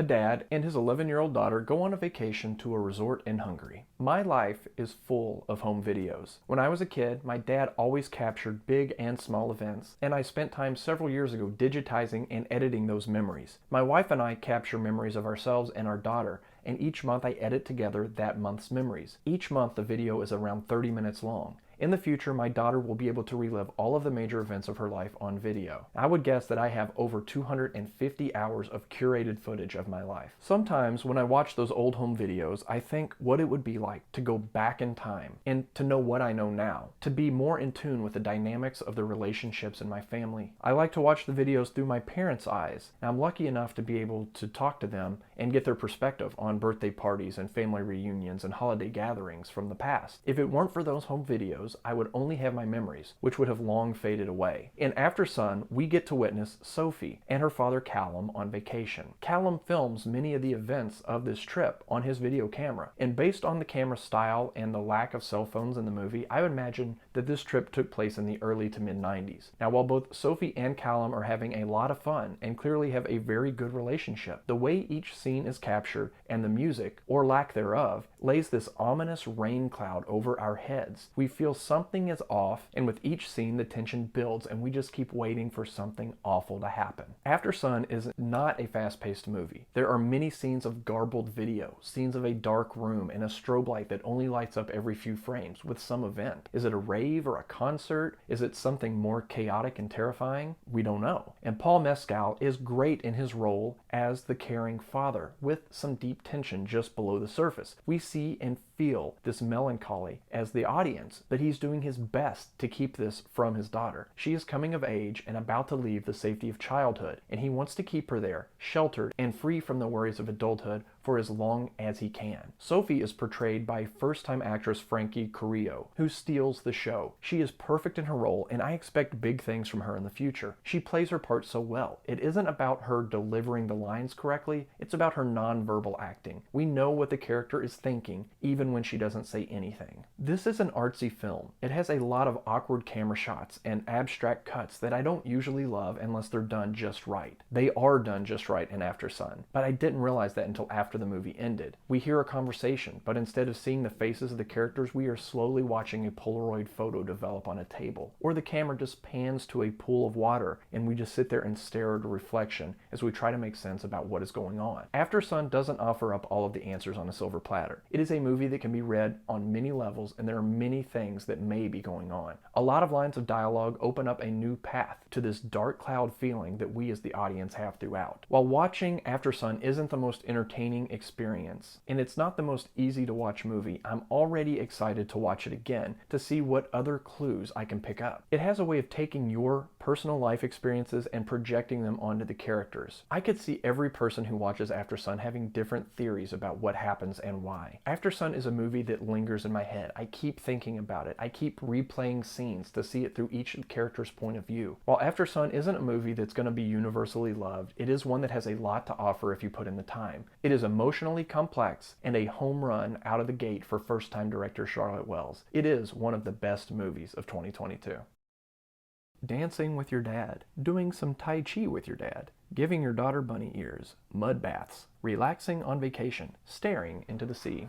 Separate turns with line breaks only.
A dad and his 11-year-old daughter go on a vacation to a resort in Hungary. My life is full of home videos. When I was a kid, my dad always captured big and small events, and I spent time several years ago digitizing and editing those memories. My wife and I capture memories of ourselves and our daughter, and each month I edit together that month's memories. Each month the video is around 30 minutes long. In the future, my daughter will be able to relive all of the major events of her life on video. I would guess that I have over 250 hours of curated footage of my life. Sometimes when I watch those old home videos, I think what it would be like to go back in time and to know what I know now, to be more in tune with the dynamics of the relationships in my family. I like to watch the videos through my parents' eyes, and I'm lucky enough to be able to talk to them and get their perspective on birthday parties and family reunions and holiday gatherings from the past. If it weren't for those home videos, I would only have my memories, which would have long faded away. In Aftersun, we get to witness Sophie and her father Callum on vacation. Callum films many of the events of this trip on his video camera, and based on the camera style and the lack of cell phones in the movie, I would imagine that this trip took place in the early to mid-90s. Now, while both Sophie and Callum are having a lot of fun and clearly have a very good relationship, the way each scene is captured and the music, or lack thereof, lays this ominous rain cloud over our heads. We feel something is off, and with each scene the tension builds and we just keep waiting for something awful to happen. Aftersun is not a fast-paced movie. There are many scenes of garbled video, scenes of a dark room and a strobe light that only lights up every few frames with some event. Is it a rave or a concert? Is it something more chaotic and terrifying? We don't know. And Paul Mescal is great in his role as the caring father, with some deep tension just below the surface. We see and feel this melancholy as the audience, but he's doing his best to keep this from his daughter. She is coming of age and about to leave the safety of childhood, and he wants to keep her there, sheltered and free from the worries of adulthood for as long as he can. Sophie is portrayed by first-time actress Frankie Corio, who steals the show. She is perfect in her role, and I expect big things from her in the future. She plays her part so well. It isn't about her delivering the lines correctly, it's about her non-verbal acting. We know what the character is thinking, even when she doesn't say anything. This is an artsy film. It has a lot of awkward camera shots and abstract cuts that I don't usually love unless they're done just right. They are done just right in Aftersun, but I didn't realize that until after the movie ended. We hear a conversation, but instead of seeing the faces of the characters, we are slowly watching a Polaroid photo develop on a table. Or the camera just pans to a pool of water, and we just sit there and stare at a reflection as we try to make sense about what is going on. Aftersun doesn't offer up all of the answers on a silver platter. It is a movie that can be read on many levels, and there are many things that may be going on. A lot of lines of dialogue open up a new path to this dark cloud feeling that we as the audience have throughout. While watching Aftersun isn't the most entertaining experience, and it's not the most easy to watch movie, I'm already excited to watch it again to see what other clues I can pick up. It has a way of taking your personal life experiences and projecting them onto the characters. I could see every person who watches Aftersun having different theories about what happens and why. Aftersun is a movie that lingers in my head. I keep thinking about it. I keep replaying scenes to see it through each character's point of view. While Aftersun isn't a movie that's going to be universally loved, it is one that has a lot to offer if you put in the time. It is emotionally complex and a home run out of the gate for first-time director Charlotte Wells. It is one of the best movies of 2022. Dancing with your dad, doing some Tai Chi with your dad, giving your daughter bunny ears, mud baths, relaxing on vacation, staring into the sea.